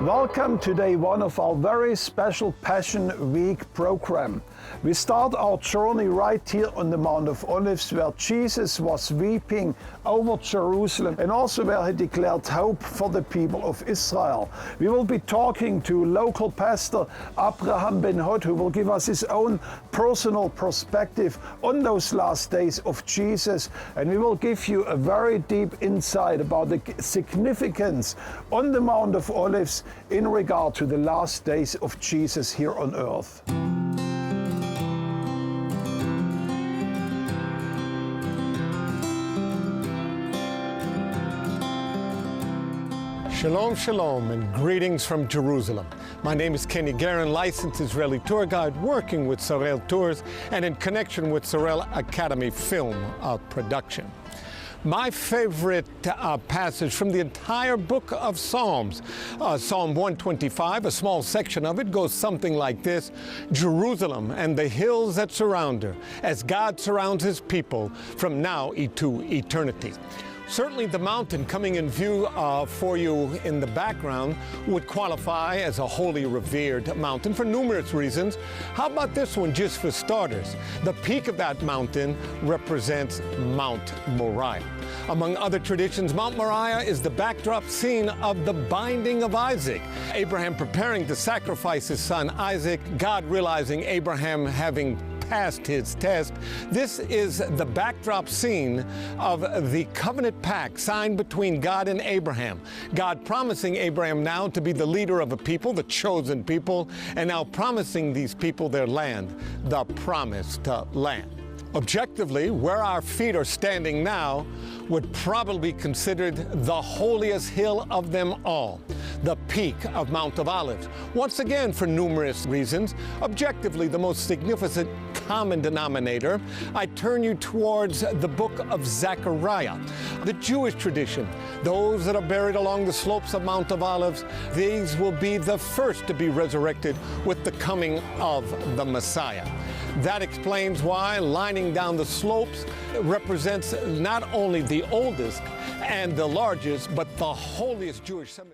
Welcome to day one of our very special Passion Week program. We start our journey right here on the Mount of Olives, where Jesus was weeping over Jerusalem and also where he declared hope for the people of Israel. We will be talking to local pastor Abraham Ben-Hod, who will give us his own personal perspective on those last days of Jesus, and we will give you a very deep insight about the significance on the Mount of Olives in regard to the last days of Jesus here on earth. Shalom, shalom, and greetings from Jerusalem. My name is Kenny Guerin, licensed Israeli tour guide working with Sorel Tours and in connection with Sorel Academy Film Production. My favorite passage from the entire book of Psalms, Psalm 125, a small section of it goes something like this: Jerusalem and the hills that surround her, as God surrounds his people from now to eternity. Certainly the mountain coming in view for you in the background would qualify as a holy revered mountain for numerous reasons. How about this one just for starters? The peak of that mountain represents Mount Moriah. Among other traditions, Mount Moriah is the backdrop scene of the binding of Isaac. Abraham preparing to sacrifice his son Isaac, God realizing Abraham having passed his test. This is the backdrop scene of the covenant pact signed between God and Abraham. God promising Abraham now to be the leader of a people, the chosen people, and now promising these people their land, the promised land. Objectively, where our feet are standing now would probably be considered the holiest hill of them all, the peak of Mount of Olives. Once again, for numerous reasons, objectively the most significant common denominator, I turn you towards the book of Zechariah. The Jewish tradition, those that are buried along the slopes of Mount of Olives, these will be the first to be resurrected with the coming of the Messiah. That explains why lining down the slopes represents not only the oldest and the largest, but the holiest Jewish cemetery.